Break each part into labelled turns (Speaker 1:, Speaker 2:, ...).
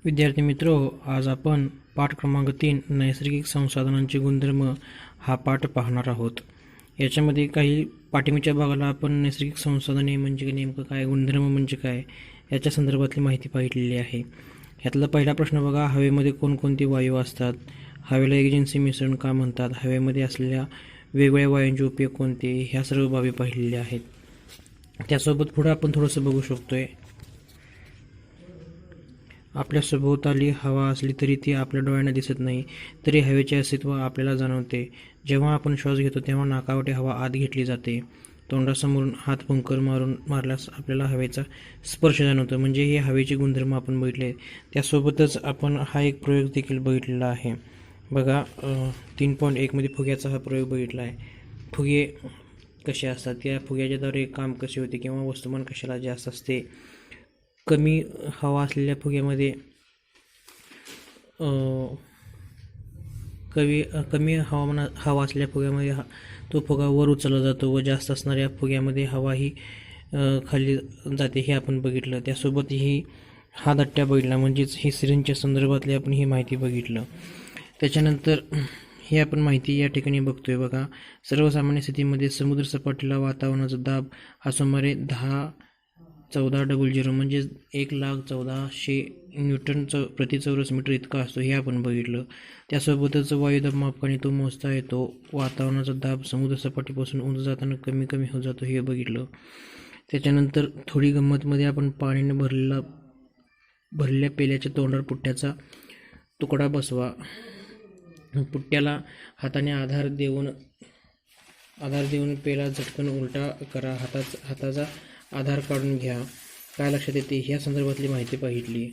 Speaker 1: विद्यार्थी मित्रो, आज आपण पाठ क्रमांक 3 नैसर्गिक संसाधनांचे गुणधर्म हा पाठ पाहणार आहोत. याच्यामध्ये काही पाठीमागच्या भागाला आपण नैसर्गिक संसाधने म्हणजे नेमकं काय, गुणधर्म म्हणजे काय याच्या संदर्भातली माहिती पाहिलेली आहे. यातला पहिला प्रश्न बघा, हवेमध्ये कोणकोणते वायू असतात, हवेला एकजिन्सी मिश्रण का म्हणतात, हवेमध्ये असलेल्या वेगवेगळ्या वायूंचे उपयोग कोणते, ह्या सर्व बाबी पाहिलेल्या आहेत. त्यासोबत पुढे आपण थोडंसं बघू शकतोय, आपल्या सभोवताली हवा असली तरी ती आपल्या डोळ्यांना दिसत नाही, तरी हवेचे अस्तित्व आपल्याला जाणवते. जेव्हा आपण श्वास घेतो तेव्हा नाकावाटे हवा आत घेतली जाते. तोंडासमोरून हात फुंकर मारल्यास आपल्याला हवेचा स्पर्श जाणवतो. म्हणजे हे हवेचे गुणधर्म आपण बघितले. त्यासोबतच आपण हा एक प्रयोग देखील बघितलेला आहे. बघा, 3.1 मध्ये फुग्याचा हा प्रयोग बघितला आहे. फुगे कसे असतात, त्या फुग्याच्याद्वारे काम कसे होते किंवा वस्तुमान कशाला जास्त असते. कमी हवा असलेल्या फुग्यामध्ये कमी हवा असलेल्या फुग्यामध्ये तो फुगा वर उचलला जातो व जास्त असणाऱ्या फुग्यामध्ये हवा ही खाली जाते, हे आपण बघितलं. त्यासोबत हा दट्ट्या बघितला, म्हणजेच ही सिरिंजच्या संदर्भातली आपण ही माहिती बघितलं. त्याच्यानंतर ही आपण माहिती या ठिकाणी बघतोय. बघा, सर्वसामान्य स्थितीमध्ये समुद्र सपाटीला वातावरणाचा दाब हा सुमारे 1014 म्हणजे 1,14,000 न्यूटन प्रति चौरस मीटर इतका असतो, हे आपण बघितलं. त्यासोबतच वायुदाब मापकाने तो मोजता येतो. वातावरणाचा दाब समुद्र सपाटीपासून उंच जाताना कमी कमी होत जातो, हे बघितलं. त्याच्यानंतर थोडी गंमतमध्ये आपण पाण्याने भरलेल्या पेल्याच्या तोंडावर पुठ्ठ्याचा तुकडा बसवा. पुठ्ठ्याला हाताने आधार देऊन पेला झटकन उलटा करा. हाताचा आधार काढून घ्या. काय लक्षात येते, ह्या संदर्भातली माहिती पाहिली.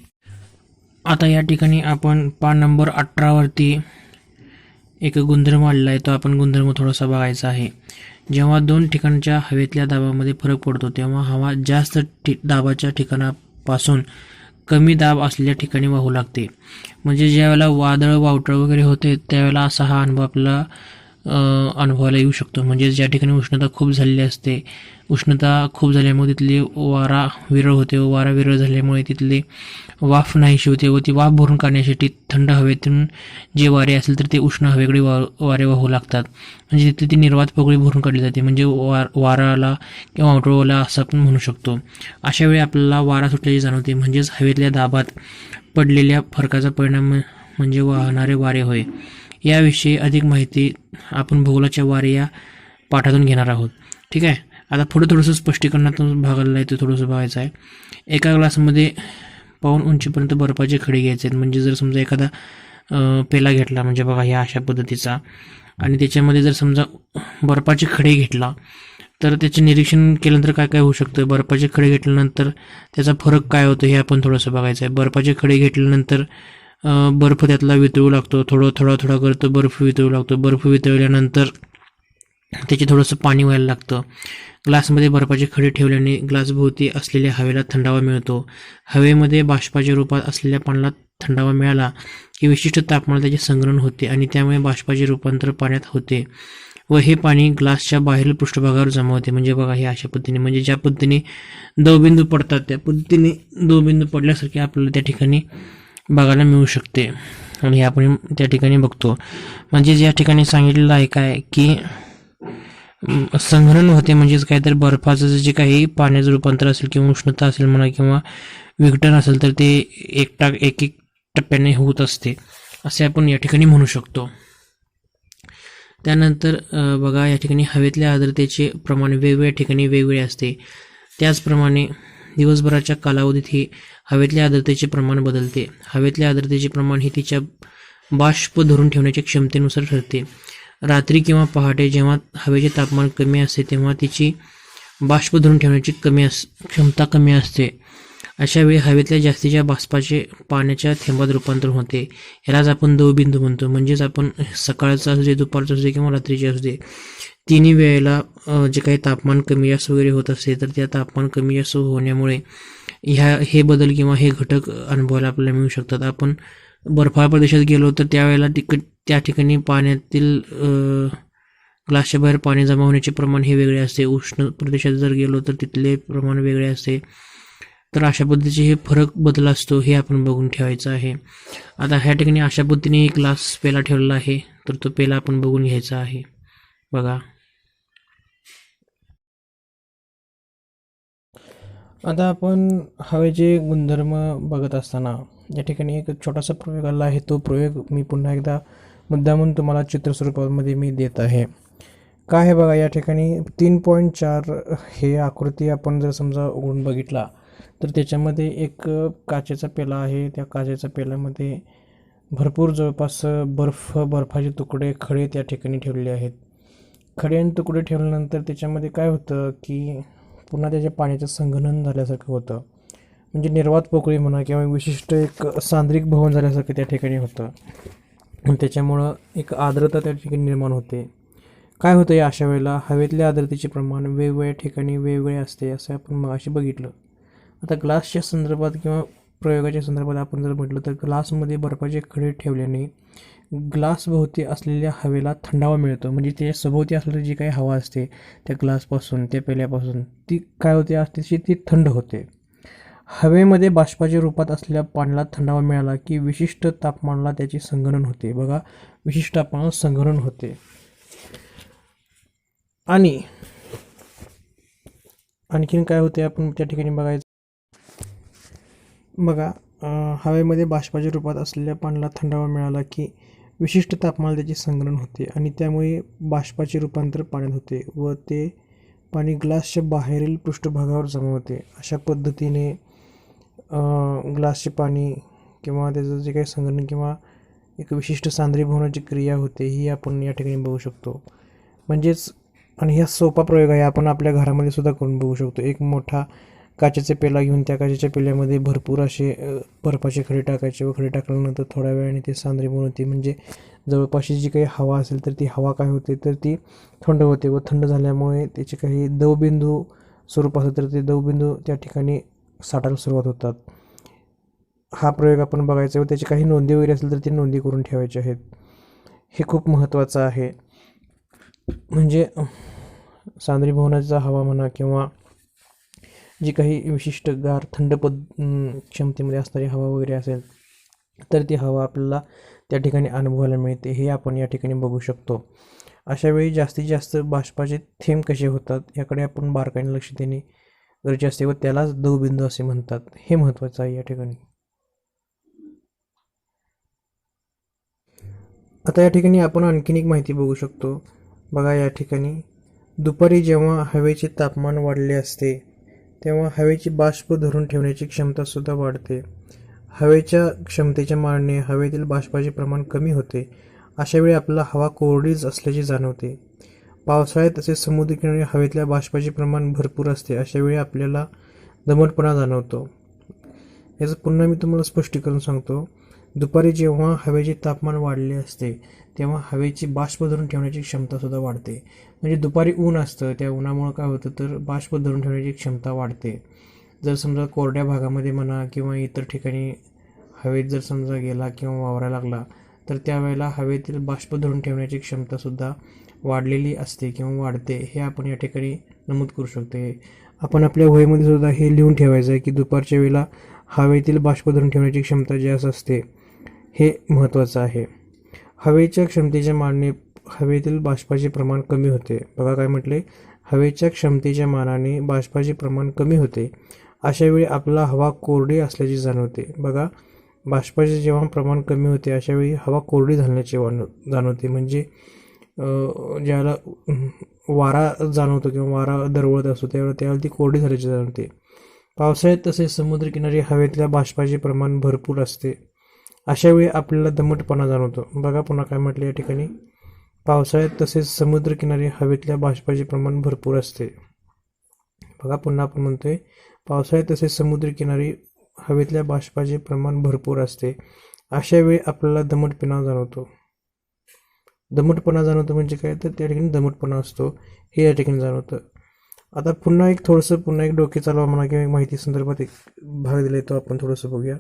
Speaker 1: आता या ठिकाणी आपण पान नंबर 18 वरती एक गुणधर्म आलेला आहे, तो आपण गुणधर्म थोडासा बघायचा आहे. जेव्हा दोन ठिकाणच्या हवेतल्या दाबामध्ये फरक पडतो तेव्हा हवा जास्त दाबाच्या ठिकाणापासून कमी दाब असलेल्या ठिकाणी वाहू लागते. म्हणजे ज्यावेळेला वादळ वावटळ वगैरे होते त्यावेळेला असा हा अनुभव आपल्याला अनुभवायला येऊ शकतो. म्हणजे ज्या ठिकाणी उष्णता खूप झालेली असते, उष्णता खूप झाल्यामुळे तिथली वारा विरळ होते व वारा विरळ झाल्यामुळे तिथली वाफ नाहीशी होते व ती वाफ भरून काढण्यासाठी थंड हवेतून जे वारे असेल तर ते उष्ण हवेकडे वारे वाहू लागतात. म्हणजे तिथली ती निर्वात पोकळी भरून काढली जाते. म्हणजे वाराला किंवा वावटळला असं आपण म्हणू शकतो. अशा वेळी आपल्याला वारा सुटल्याची जाणवते. म्हणजेच हवेतल्या दाबात पडलेल्या फरकाचा परिणाम म्हणजे वाहणारे वारे होय. याविषयी अधिक माहिती आपण भूगोलाच्या वारे या पाठातून घेणार आहोत. ठीक आहे. आता पुढे थोडंसं स्पष्टीकरणातून भागाला आहे ते थोडंसं बघायचं आहे. एका ग्लासमध्ये पाऊण उंचीपर्यंत बर्फाचे खडे घ्यायचे आहेत. म्हणजे जर समजा एखादा पेला घेतला, म्हणजे बघा ह्या अशा पद्धतीचा, आणि त्याच्यामध्ये जर समजा बर्फाचे खडे घेतला तर त्याचे निरीक्षण केल्यानंतर काय काय होऊ शकतं. बर्फाचे खडे घेतल्यानंतर त्याचा फरक काय होतो हे आपण थोडंसं बघायचं आहे. बर्फाचे खडे घेतल्यानंतर बर्फ त्यातला वितळू लागतो. थोडा करतो बर्फ वितळू लागतो. बर्फ वितळल्यानंतर त्याचे थोडंसं पाणी व्हायला लागतं. ग्लासमध्ये बर्फाचे खडे ठेवल्याने ग्लासभोवती असलेल्या हवेला थंडावा मिळतो. हवेमध्ये बाष्पाच्या रूपात असलेल्या पाण्याला थंडावा मिळाला की विशिष्ट तापमानात त्याचे संग्रहण होते आणि त्यामुळे बाष्पाचे रूपांतर पाण्यात होते व हे पाणी ग्लासच्या बाहेरील पृष्ठभागावर जमा होते. म्हणजे बघा हे अशा पद्धतीने, म्हणजे ज्या पद्धतीने दवबिंदू पडतात त्या पद्धतीने दवबिंदू पडल्यासारखे आपल्याला त्या ठिकाणी बघायला मिळू शकते आणि हे आपण त्या ठिकाणी बघतो. म्हणजे या ठिकाणी सांगितलेलं आहे काय की संग्रहण होते. म्हणजेच काय तर बर्फाचं जे काही पाण्याचं रूपांतर असेल किंवा उष्णता असेल म्हणा किंवा विघटन असेल तर ते एक टप्प्याने होत असते, असे आपण या ठिकाणी म्हणू शकतो. त्यानंतर बघा, या ठिकाणी हवेतल्या आर्द्रतेचे प्रमाण वेगवेगळ्या ठिकाणी वेगवेगळे असते. त्याचप्रमाणे दिवसभराच्या कालावधीतही हवेतल्या आर्द्रतेचे प्रमाण बदलते. हवेतल्या आर्द्रतेचे प्रमाण हे तिच्या बाष्प धरून ठेवण्याच्या क्षमतेनुसार ठरते. रात्री किंवा पहाटे जेव्हा हवेचे तापमान कमी असते तेव्हा तिची बाष्प धरून ठेवण्याची क्षमता कमी असते. अशा वेळी हवेतल्या जास्तीच्या बाष्पाचे पाण्याच्या थेंबात रूपांतर होते. यालाच आपण दवबिंदू म्हणतो. म्हणजेच आपण सकाळचं असू दे, दुपारचं असू दे किंवा रात्रीचे असू दे, तिन्ही वेळेला जे काही तापमान कमी जास्त वगैरे होत असते तर त्या तापमान कमी जास्त होण्यामुळे हे बदल किंवा हे घटक अनुभवायला आपल्याला मिळू शकतात. आपण बर्फाळ प्रदेशात गेलो तर त्यावेळेला त्या ठिकाणी पाण्यातील ग्लासच्या बाहेर पाणी जमा होण्याचे प्रमाण हे वेगळे असते. उष्ण प्रदेशात जर गेलो तर तिथले प्रमाण वेगळे असते. तर अशा पद्धतीचे हे फरक बदल असतो हे आपण बघून ठेवायचं आहे. आता ह्या ठिकाणी अशा पद्धतीने एक ग्लास पेला ठेवलेला आहे, तर तो पेला आपण बघून घ्यायचा आहे. बघा, आता आपण हवेचे गुणधर्म बघत असताना या ठिकाणी एक छोटासा प्रयोग आला आहे. तो प्रयोग मी पुन्हा एकदा मुद्दामून तुम्हाला चित्र स्वरूपामध्ये मी देत आहे. काय आहे बघा, या ठिकाणी 3.4 हे आकृती आपण जर समजा उघडून बघितला तर त्याच्यामध्ये एक काचेचा पेला आहे. त्या काचेच्या पेल्यामध्ये भरपूर जवळपास बर्फाचे तुकडे खडे त्या ठिकाणी ठेवलेले आहेत. खडे आणि तुकडे ठेवल्यानंतर त्याच्यामध्ये काय होतं की पुन्हा त्याच्या पाण्याचं संघनन झाल्यासारखं होतं. म्हणजे निर्वात पोकळी म्हणा किंवा विशिष्ट एक सांद्रिक भवन झाल्यासारखं त्या ठिकाणी होतं. त्याच्यामुळं एक आर्द्रता त्या ठिकाणी निर्माण होते. काय होतं या अशा वेळेला, हवेतल्या आर्द्रतेचे प्रमाण वेगवेगळ्या ठिकाणी वेगवेगळे असते असं आपण मगाशी बघितलं. आता ग्लासच्या संदर्भात किंवा प्रयोगाच्या संदर्भात आपण जर म्हटलं तर ग्लासमध्ये बर्फाचे खडे ठेवल्याने ग्लासभोवती असलेल्या हवेला थंडावा मिळतो. म्हणजे त्याच्या सभोवती असलेली जी काही हवा असते त्या ग्लासपासून, त्या पेल्यापासून, ती काय होते असते ती थंड होते. हवेमध्ये बाष्पाच्या रूपात असलेल्या पाण्याला थंडावा मिळाला की विशिष्ट तापमानाला त्याचे संघनन होते. बघा, विशिष्ट तापमानाला संघनन होते. आणि आणखीन काय होते आपण त्या ठिकाणी बघायचं. बघा, हवेमध्ये बाष्पाच्या रूपात असलेल्या पाण्याला थंडावा मिळाला की विशिष्ट तापमानाला त्याचे संघनन होते आणि त्यामुळे बाष्पाचे रूपांतर पाण्यात होते व ते पाणी ग्लासच्या बाहेरील पृष्ठभागावर जमा होते. अशा पद्धतीने ग्लासचे पाणी किंवा त्याचं जे काही संघनन किंवा एक विशिष्ट सांद्रीभवनाची क्रिया होते ही आपण या ठिकाणी बघू शकतो. म्हणजेच, आणि हा सोपा प्रयोग आहे, आपण आपल्या घरामध्ये सुद्धा करून बघू शकतो. एक मोठा काचेचा पेला घेऊन त्या काचेच्या पेल्यामध्ये भरपूर असे बर्फाचे खडे टाकायचे व खडे टाकल्यानंतर थोड्या वेळाने ते सांद्रीभवन होते. म्हणजे जवळपासची जी काही हवा असेल तर ती हवा काय होते तर ती थंड होते व थंड झाल्यामुळे त्याचे काही दवबिंदू स्वरूप असेल तर ते दवबिंदू त्या ठिकाणी साठायला सुरुवात होतात. हा प्रयोग आपण बघायचा व त्याची काही नोंदी वगैरे असेल तर ती नोंदी करून ठेवायचे आहेत. हे खूप महत्त्वाचं आहे. म्हणजे सांद्रीभवनाचा हवा म्हणा किंवा जी काही विशिष्ट गार थंड क्षमतेमध्ये असणारी हवा वगैरे असेल तर ती हवा आपल्याला त्या ठिकाणी अनुभवायला मिळते, हे आपण या ठिकाणी बघू शकतो. अशावेळी जास्तीत जास्त बाष्पाचे थेंब कसे होतात याकडे आपण बारकाईने लक्ष देणे गरजेचे असते व त्यालाच दवबिंदू असे म्हणतात. हे महत्त्वाचं आहे या ठिकाणी. आता या ठिकाणी आपण आणखीन एक माहिती बघू शकतो. बघा, या ठिकाणी दुपारी जेव्हा हवेचे तापमान वाढले असते तेव्हा हवेची बाष्प धरून ठेवण्याची क्षमतासुद्धा वाढते. हवेच्या क्षमतेच्या मानाने हवेतील बाष्पाचे प्रमाण कमी होते. अशावेळी आपल्याला हवा कोरडीच असल्याचे जाणवते. पावसाळ्यात तसेच समुद्रकिनारी हवेतल्या बाष्पाचे प्रमाण भरपूर असते. अशावेळी आपल्याला दमटपणा जाणवतो. याचं पुन्हा मी तुम्हाला स्पष्टीकरण सांगतो. दुपारी जेव्हा हवेचे तापमान वाढले असते तेव्हा हवेची बाष्प धरून ठेवण्याची क्षमतासुद्धा वाढते. म्हणजे दुपारी ऊन असतं, त्या उन्हामुळं काय होतं तर बाष्प धरून ठेवण्याची क्षमता वाढते. जर समजा कोरड्या भागामध्ये म्हणा किंवा इतर ठिकाणी हवेत जर समजा गेला किंवा वावरायला लागला तर त्यावेळेला हवेतील बाष्प धरून ठेवण्याची क्षमतासुद्धा वाढलेली असते किंवा वाढते, हे आपण या ठिकाणी नमूद करू शकतो. आपण आपल्या वहीमध्ये सुद्धा हे लिहून ठेवायचं आहे की दुपारच्या वेळेला हवेतील बाष्प धरून ठेवण्याची क्षमता जास्त असते, हे महत्त्वाचं आहे. हवेच्या क्षमतेच्या मानाने हवेतील बाष्पाचे प्रमाण कमी होते. बघा काय म्हटले, हवेच्या क्षमतेच्या मानाने बाष्पाचे प्रमाण कमी होते. अशावेळी आपल्याला हवा कोरडी असल्याचे जाणवते. बघा, बाष्पाचे जेव्हा प्रमाण कमी होते अशावेळी हवा कोरडी झाल्याचे जाणवते. म्हणजे ज्याला वारा जाणवतो किंवा वारा दरवळत असतो त्यावेळेला ती कोरडी झाल्याची जाणवते. पावसाळ्यात तसेच समुद्रकिनारी हवेतल्या बाष्पाचे प्रमाण भरपूर असते. अशावेळी आपल्याला दमटपणा जाणवतो. बघा पुन्हा काय म्हटलं या ठिकाणी, पावसाळ्यात तसेच समुद्रकिनारी हवेतल्या बाष्पाचे प्रमाण भरपूर असते. बघा पुन्हा आपण म्हणतोय, पावसाळ्यात तसेच समुद्रकिनारी हवेतल्या बाष्पाचे प्रमाण भरपूर असते. अशावेळी आपल्याला दमटपणा जाणवतो. दमटपणा जाणवतो म्हणजे काय तर त्या ठिकाणी दमटपणा असतो, हे या ठिकाणी जाणवतं. आता पुन्हा एक डोके चालवा म्हणा किंवा एक माहिती संदर्भात एक भाग दिला तो आपण थोडंसं बघूया.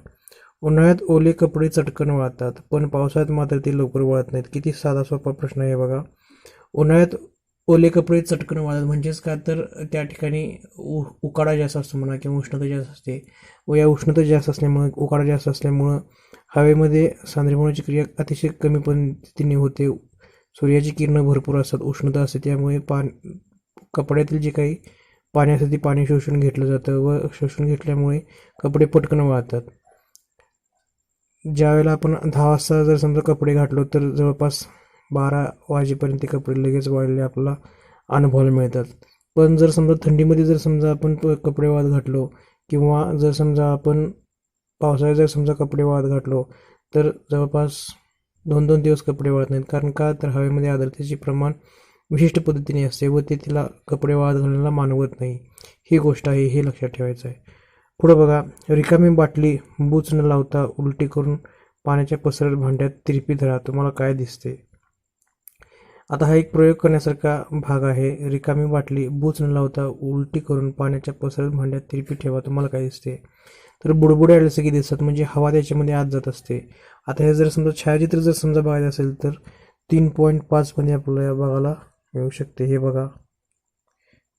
Speaker 1: उन्हाळ्यात ओले कपडे चटकन वाळतात पण पावसाळ्यात मात्र ते लवकर वाळत नाहीत. किती साधा सोपा प्रश्न आहे बघा. उन्हाळ्यात ओले कपडे चटकन वाळतात. म्हणजेच का तर त्या ठिकाणी उकाडा जास्त असतो म्हणा किंवा उष्णता जास्त असते व या उष्णता जास्त असल्यामुळे उकाडा जास्त असल्यामुळं हवेमध्ये सांद्रीभवनाची क्रिया अतिशय कमी पद्धतीने होते. सूर्याची किरणं भरपूर असतात, उष्णता असते, त्यामुळे कपड्यातील जे काही पाणी असतं ते पाणी शोषून घेतलं जातं व शोषून घेतल्यामुळे कपडे पटकन वाळतात. ज्यावेळेला आपण 10 वाजता जर समजा कपडे घातलो तर जवळपास 12 वाजेपर्यंत ते कपडे लगेच वाळलेले आपल्याला अनुभवायला मिळतात. पण जर समजा थंडीमध्ये जर समजा आपण कपडे वाळत घातलो किंवा जर समजा आपण पावसाळ्यात जर समजा कपडे वाळत घातलो तर जवळपास 2-2 दिवस कपडे वाळत नाहीत. कारण का तर हवेमध्ये आर्द्रतेचे प्रमाण विशिष्ट पद्धतीने असते व ते तिला कपडे वाळत घालण्याला मानवत नाही. ही गोष्ट आहे, हे लक्षात ठेवायचं आहे. पुढं बघा, रिकामी बाटली बूच न लावता उलटी करून पाण्याच्या पसरट भांड्यात तिरपी धरा. तुम्हाला काय दिसते? आता हा एक प्रयोग करण्यासारखा भाग आहे. रिकामी बाटली बूच न लावता उलटी करून पाण्याच्या पसरट भांड्यात तिरपी ठेवा. तुम्हाला काय दिसते? तर बुडबुडे आल्यासारखे दिसतात, म्हणजे हवा त्याच्यामध्ये आत जात असते. आता हे जर समजा छायाचित्र जर समजा बघायचं असेल तर 3.5 मध्ये आपल्याला या बघायला मिळू शकते. हे बघा,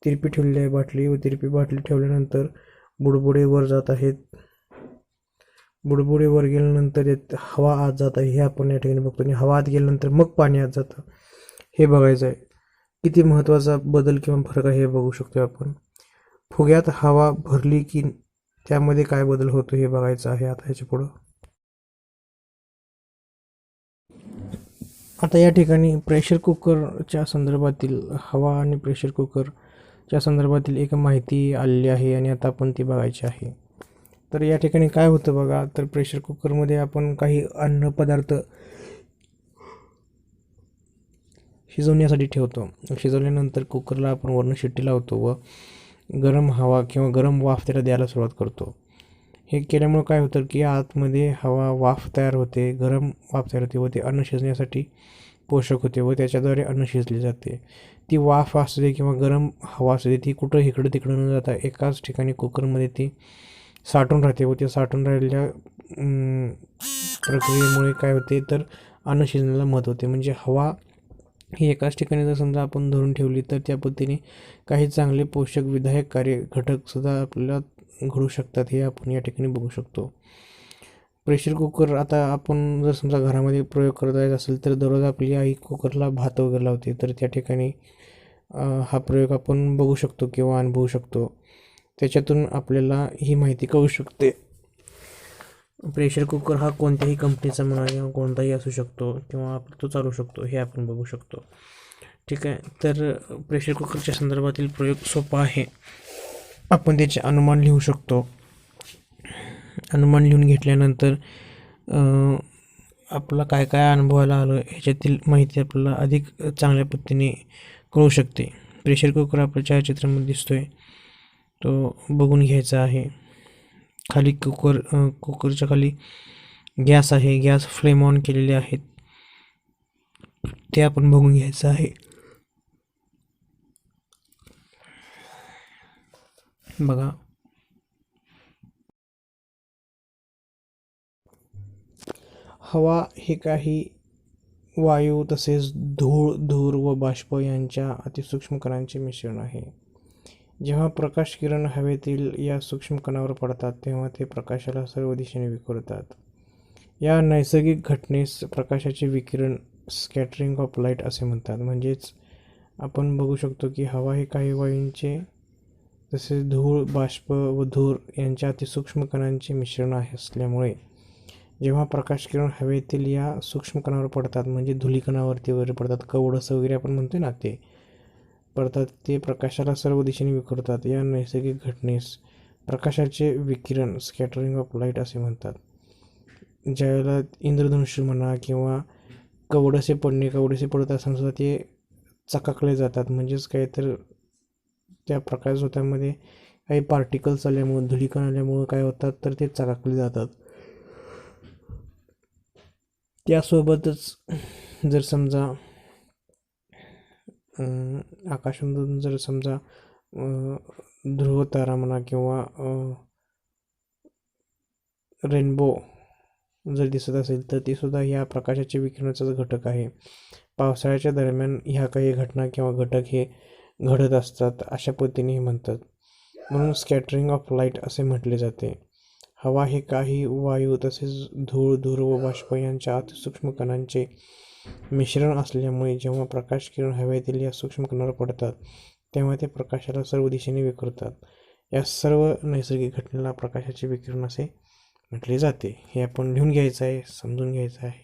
Speaker 1: तिरपी ठेवलेली आहे बाटली व तिरपी बाटली ठेवल्यानंतर बुडबुडे वर जात आहेत. बुडबुडे वर गेल्यानंतर हवा आत जात आहे, हे आपण या ठिकाणी बघतो. आणि हवा आत गेल्यानंतर मग पाणी आत जातं, हे बघायचं आहे. किती महत्त्वाचा बदल किंवा फरक आहे हे बघू शकतो आपण. फुग्यात हवा भरली की त्यामध्ये काय बदल होतो हे बघायचं आहे आता ह्याच्या पुढं. आता या ठिकाणी प्रेशर कुकरच्या संदर्भातील हवा आणि प्रेशर कुकरच्या संदर्भातील एक माहिती आलेली आहे आणि आता आपण ती बघायची आहे. तर या ठिकाणी काय होतं बघा, तर प्रेशर कुकरमध्ये आपण काही अन्नपदार्थ शिजवण्यासाठी ठेवतो. शिजवल्यानंतर कुकरला आपण वरून शिट्टी लावतो व गरम हवा किंवा गरम वाफ त्याला द्यायला सुरुवात करतो. हे केल्यामुळे काय होतं की आतमध्ये हवा वाफ तयार होते, गरम वाफ तयार होते व ते अन्न शिजण्यासाठी पोषक होते व त्याच्याद्वारे अन्न शिजले जाते. ती वाफ असू दे किंवा गरम हवा असू दे, ती कुठं इकडं तिकडं न जाता एकाच ठिकाणी कुकरमध्ये ती साठून राहते व ते साठून राहिलेल्या प्रक्रियेमुळे काय होते तर अन्न शिजण्याला मदत होते. म्हणजे हवा ही एकाच ठिकाणी जर समजा आपण धरून ठेवली तर त्या पद्धतीने काही चांगले पोषक विधायक घटकसुद्धा आपल्याला घडू शकतात, हे आपण या ठिकाणी बघू शकतो. प्रेशर कुकर आता आपण जर समजा घरामध्ये प्रयोग करत आहे असेल तर दररोज आपली आई कुकरला भात वगैरे लावते, तर त्या ठिकाणी हा प्रयोग आपण बघू शकतो किंवा अनुभवू शकतो. त्याच्यातून आपल्याला ही माहिती कळू शकते. प्रेशर कुकर हा कोणत्याही कंपनीचा म्हणा किंवा कोणताही असू शकतो किंवा तो चालू शकतो, हे आपण बघू शकतो. ठीक आहे, तर प्रेशर कुकरच्या संदर्भातील प्रयोग सोपा आहे. आपण त्याचे अनुमान लिहू शकतो. अनुमान लिहून घेतल्यानंतर आपला काय काय अनुभवायला आलं ह्याच्यातील माहिती आपल्याला अधिक चांगल्या पद्धतीने कळू शकते. प्रेशर कुकर आपल्या छायाचित्रामध्ये दिसतोय, तो बघून घ्यायचा आहे. खाली कुकरच्या खाली गॅस आहे, गॅस फ्लेम ऑन केलेले आहेत, ते आपण बघून घ्यायचं आहे. बघा, हवा हे काही वायू तसेच धूर व बाष्प यांच्या अतिसूक्ष्म कणांचे मिश्रण आहे. जेव्हा प्रकाश किरण हवेतील या सूक्ष्म कणावर पडतात तेव्हा ते प्रकाशाला सर्व दिशेने विखुरतात. या नैसर्गिक घटनेस प्रकाशाचे विकिरण स्कॅटरिंग ऑफ लाईट असे म्हणतात. म्हणजेच आपण बघू शकतो की हवा हे काही वायूंचे तसेच धूळ, बाष्प व धूर यांच्या अतिसूक्ष्म कणांचे मिश्रण असल्यामुळे जेव्हा प्रकाश किरण हवेतील या सूक्ष्म कणावर पडतात, म्हणजे धुलीकणावरती वगैरे पडतात, कवडस वगैरे आपण म्हणतोय ना, ते पडतात, ते प्रकाशाला सर्व दिशेने विखुरतात. या नैसर्गिक घटनेस प्रकाशाचे विकिरण स्कॅटरिंग ऑफ लाईट असे म्हणतात. ज्यावेळेला इंद्रधनुष्य म्हणा किंवा कवडसे पडत असताना सुद्धा ते चकाकले जातात. म्हणजेच काय तर त्या प्रकाशझोतामध्ये काही पार्टिकल्स आल्यामुळे, धुलीकण आल्यामुळे काय होतात तर ते चकाकले जातात. त्यासोबतच जर समजा आकाशामधून जर समजा ध्रुवतारा म्हणा किंवा रेनबो जर दिसत असेल तर ती सुद्धा ह्या प्रकाशाच्या विकिरणाचाच घटक आहे. पावसाळ्याच्या दरम्यान ह्या काही घटना किंवा घटक हे घडत असतात अशा पद्धतीने हे म्हणतात. म्हणून स्कॅटरिंग ऑफ लाईट असे म्हटले जाते. हवा हे काही वायू तसेच धूळ, धूर व बाष्प यांच्या अतिसूक्ष्म कणांचे मिश्रण असल्यामुळे जेव्हा प्रकाश किरण हवेतील या सूक्ष्म कणांवर पडतात तेव्हा ते प्रकाशाला सर्व दिशेने विखुरतात. या सर्व नैसर्गिक घटनेला प्रकाशाचे विकिरण असे म्हटले जाते. हे आपण लिहून घ्यायचं आहे, समजून घ्यायचं आहे.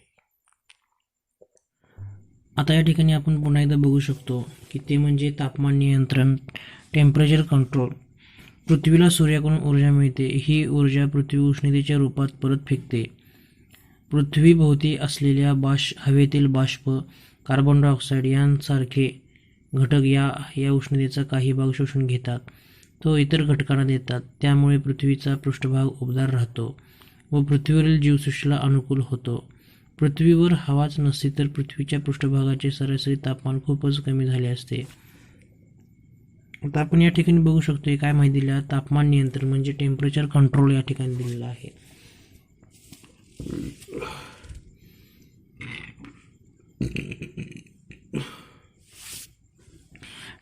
Speaker 1: आता या ठिकाणी आपण पुन्हा एकदा बघू शकतो की ते म्हणजे तापमान नियंत्रण, टेम्परेचर कंट्रोल. पृथ्वीला सूर्याकडून ऊर्जा मिळते. ही ऊर्जा पृथ्वी उष्णतेच्या रूपात परत फेकते. पृथ्वीभोवती असलेल्या हवेतील बाष्प, कार्बन डायऑक्साईड यांसारखे घटक या उष्णतेचा काही भाग शोषून घेतात, तो इतर घटकांना देतात. त्यामुळे पृथ्वीचा पृष्ठभाग उबदार राहतो व पृथ्वीवरील जीवसृष्टीला अनुकूल होतो. पृथ्वीवर हवाच नसती तर पृथ्वीच्या पृष्ठभागाचे सरासरी तापमान खूपच कमी झाले असते. आता आपण या ठिकाणी बघू शकतो काय माहिती दिल्या, तापमान नियंत्रण म्हणजे टेम्परेचर कंट्रोल या ठिकाणी दिलेलं आहे.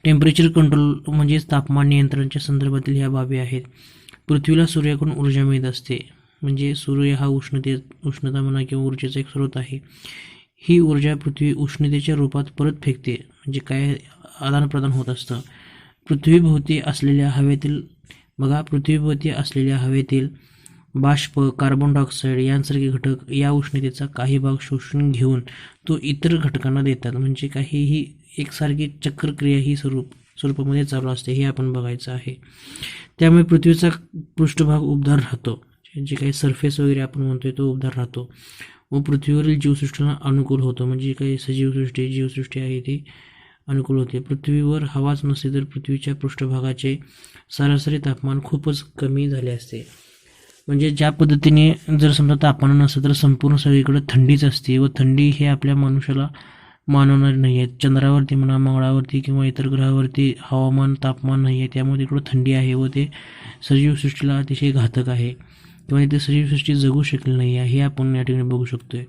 Speaker 1: टेम्परेचर कंट्रोल म्हणजेच तापमान नियंत्रणाच्या संदर्भातील ह्या बाबी आहेत. पृथ्वीला सूर्याकडून ऊर्जा मिळत असते, म्हणजे सूर्य हा उष्णता म्हणा किंवा ऊर्जेचा एक स्रोत आहे. ही ऊर्जा पृथ्वी उष्णतेच्या रूपात परत फेकते, म्हणजे काय आदानप्रदान होत असतं. पृथ्वीभोवती असलेल्या हवेतील बाष्प, कार्बन डायऑक्साईड यांसारखे घटक या उष्णतेचा काही भाग शोषून घेऊन तो इतर घटकांना देतात. म्हणजे काहीही एकसारखी चक्रक्रिया ही स्वरूपामध्ये चालू असते, हे आपण बघायचं आहे. त्यामुळे पृथ्वीचा पृष्ठभाग उबदार राहतो, जे काही सरफेस वगैरे आपण म्हणतोय तो उबदार राहतो व पृथ्वीवरील जीवसृष्टीला अनुकूल होतो, म्हणजे काही जीवसृष्टी आहे ती अनुकूल होते. पृथ्वीवर हवाच नसते तर पृथ्वीच्या पृष्ठभागाचे सरासरी तापमान खूपच कमी झाले असते. म्हणजे ज्या पद्धतीने जर समजा तापमान नसतं तर संपूर्ण सगळीकडे थंडीच असते व थंडी हे आपल्या मनुष्याला मानवणार नाही आहे. चंद्रावरती म्हणा, मंगळावरती किंवा इतर ग्रहावरती हवामान तापमान नाही आहे, त्यामुळे तिकडं थंडी आहे व ते सजीवसृष्टीला अतिशय घातक आहे किंवा इथे सजीवसृष्टी जगू शकली नाही आहे, हे आपण या ठिकाणी बघू शकतोय.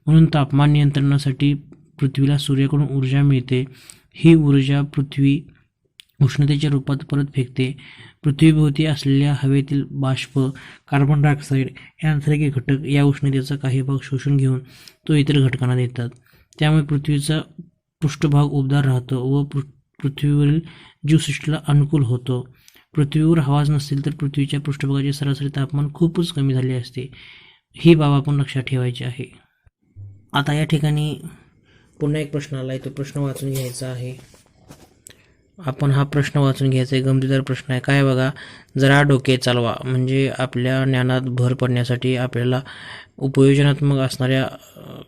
Speaker 1: म्हणून तापमान नियंत्रणासाठी पृथ्वीला सूर्याकडून ऊर्जा मिळते. ही ऊर्जा पृथ्वी उष्णतेच्या रूपात परत फेकते. पृथ्वीभोवती असलेल्या हवेतील बाष्प, कार्बन डायऑक्साईड यांसारखे घटक या उष्णतेचा काही भाग शोषून घेऊन तो इतर घटकांना देतात. त्यामुळे पृथ्वीचा पृष्ठभाग उबदार राहतो व पृथ्वीवरील जीवसृष्टीला अनुकूल होतो. पृथ्वीवर हवाच नसतील तर पृथ्वीच्या पृष्ठभागाचे सरासरी तापमान खूपच कमी झाले असते. ही बाब आपण लक्षात ठेवायची आहे. आता या ठिकाणी पुन्हा एक प्रश्न आला आहे, तो प्रश्न वाचून घ्यायचा आहे. आपण हा प्रश्न वाचून घ्यायचा आहे. गमतीदार प्रश्न आहे. काय बघा, जरा डोके चालवा. म्हणजे आपल्या ज्ञानात भर पडण्यासाठी आपल्याला उपयोजनात्मक असणाऱ्या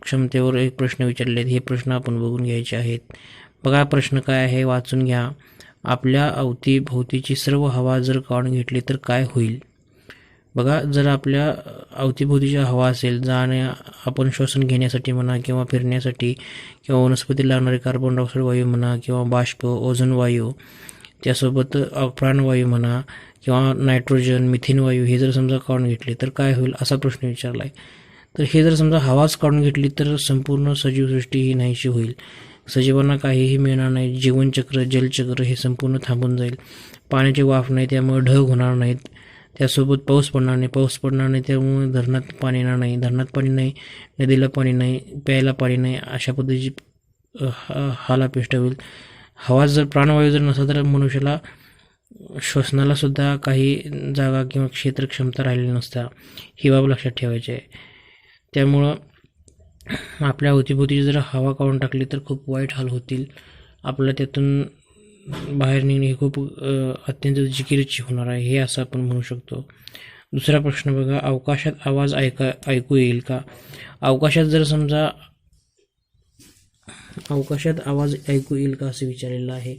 Speaker 1: क्षमतेवर एक प्रश्न विचारले आहेत. हे प्रश्न आपण बघून घ्यायचे आहेत. बघा प्रश्न काय आहे, वाचून घ्या. आपल्या अवतीभोवतीची सर्व हवा जर काढून घेतली तर काय होईल? बघा, जर आपल्या अवतीभोवतीची हवा असेल, आपण श्वसन घेण्यासाठी म्हणा किंवा फिरण्यासाठी किंवा वनस्पतीला लागणारे कार्बन डायऑक्साईड वायू म्हणा किंवा बाष्प, ओझोन वायू, त्यासोबत प्राणवायू म्हणा किंवा नायट्रोजन, मिथेन वायू हे जर समजा काढून घेतले तर काय होईल, असा प्रश्न विचारला आहे. तर हे जर समजा हवाच काढून घेतली तर संपूर्ण सजीवसृष्टी ही नाहीशी होईल. सजीवांना काहीही मिळणार नाही. जीवनचक्र, जलचक्र हे संपूर्ण थांबून जाईल. पाण्याची वाफ नाही, त्यामुळे ढग होणार नाहीत. त्यासोबत पाऊस पडणार नाही, त्यामुळे धरणात पाणी येणार नाही. धरणात पाणी नाही, नदीला पाणी नाही, प्यायला पाणी नाही, अशा पद्धतीची हालापेष्ट होईल. हवा जर प्राणवायू जर नसला तर मनुष्याला श्वसनाला सुद्धा काही जागा किंवा क्षेत्र क्षमता राहिलेली नसता. ही बाब लक्षात ठेवायची आहे. त्यामुळं आपल्या अवतीभोवतीची जर हवा काढून टाकली तर खूप वाईट हाल होतील. आपल्याला त्यातून बाहेर निघणे हे खूप अत्यंत जिकिरीची होणार आहे, हे असं आपण म्हणू शकतो. दुसरा प्रश्न बघा, अवकाशात आवाज ऐकू येईल का? अवकाशात आवाज ऐकू येईल का असं विचारलेलं आहे.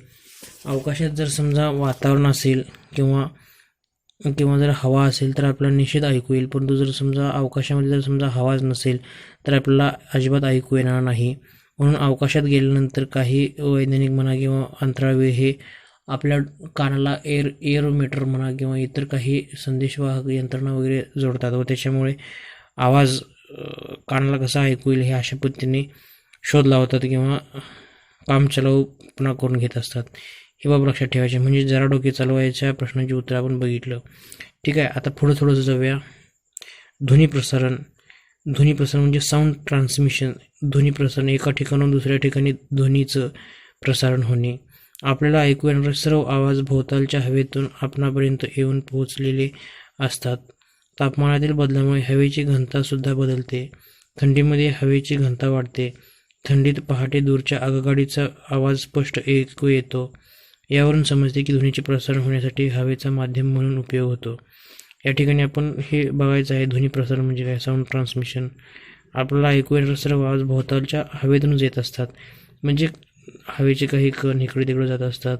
Speaker 1: अवकाशात जर समजा वातावरण असेल किंवा जर हवा असेल तर आपल्याला निश्चित ऐकू येईल. परंतु जर समजा अवकाशामध्ये जर समजा हवाच नसेल तर आपल्याला अजिबात ऐकू येणार नाही. म्हणून अवकाशात गेल्यानंतर काही वैज्ञानिक म्हणा किंवा अंतराळवीर हे आपल्या कानाला एअरोमीटर म्हणा किंवा इतर काही संदेशवाहक यंत्रणा वगैरे जोडतात व त्याच्यामुळे आवाज कानाला कसा ऐकू येईल हे अशा पद्धतीने शोध लावतात किंवा कामचलाऊपणा करून घेत असतात. ही बाब लक्षात ठेवायची. म्हणजे जरा डोके चालवायच्या प्रश्नाची उत्तर आपण बघितलं. ठीक आहे. आता पुढं थोडंसं जाऊया. ध्वनी प्रसारण म्हणजे साऊंड ट्रान्समिशन. ध्वनी प्रसारण एका ठिकाणाहून दुसऱ्या ठिकाणी ध्वनीचं प्रसारण होणे. आपल्याला ऐकू येणारे सर्व आवाज भोवतालच्या हवेतून आपणापर्यंत येऊन पोहोचलेले असतात. तापमानातील बदलामुळे हवेची घनता सुद्धा बदलते. थंडीमध्ये हवेची घनता वाढते. थंडीत पहाटे दूरच्या आगगाडीचा आवाज स्पष्ट ऐकू येतो. यावरून समजते की ध्वनीचे प्रसारण होण्यासाठी हवेचा माध्यम म्हणून उपयोग होतो. या ठिकाणी आपण हे बघायचं आहे, ध्वनी प्रसारण म्हणजे काय, साऊंड ट्रान्समिशन. आपल्याला ऐकू येणारे सर्व आवाज भोवतालच्या हवेतूनच येत असतात. म्हणजे हवेचे काही कण इकडे तिकडे जात असतात,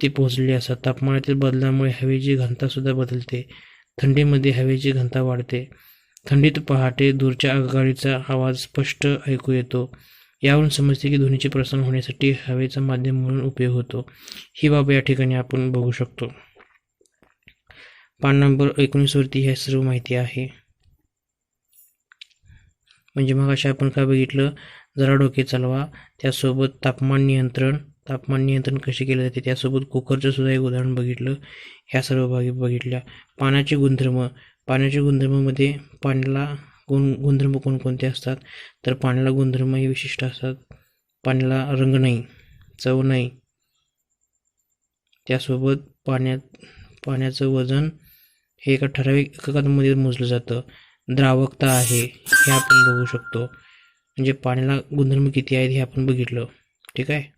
Speaker 1: ते पोहोचलेले असतात. तापमानातील बदलामुळे हवेची घनतासुद्धा बदलते. थंडीमध्ये हवेची घनता वाढते. थंडीत पहाटे दूरच्या आगगाडीचा आवाज स्पष्ट ऐकू येतो. यावरून समजते की ध्वनीचे प्रसारण होण्यासाठी हवेचा माध्यम म्हणून उपयोग होतो. ही बाब या ठिकाणी आपण बघू शकतो. पान नंबर 19 वरती ह्या सर्व माहिती आहे. म्हणजे मग अशा आपण काय बघितलं, जरा डोके चालवा, त्यासोबत तापमान नियंत्रण कसे केले जाते, त्यासोबत कुकरचं सुद्धा एक उदाहरण बघितलं. ह्या सर्व बाबी बघितल्या. पाण्याचे गुणधर्ममध्ये पाण्याला गुणधर्म कोणकोणते असतात, तर पाण्याला गुणधर्म हे विशिष्ट असतात. पाण्याला रंग नाही, चव नाही. त्यासोबत पाण्याचं वजन हे एका ठराविक एककांमध्ये मोजलं जातं. द्रावकता आहे हे आपण बघू शकतो. म्हणजे पाण्याला गुणधर्म किती आहेत हे आपण बघितलं. ठीक आहे.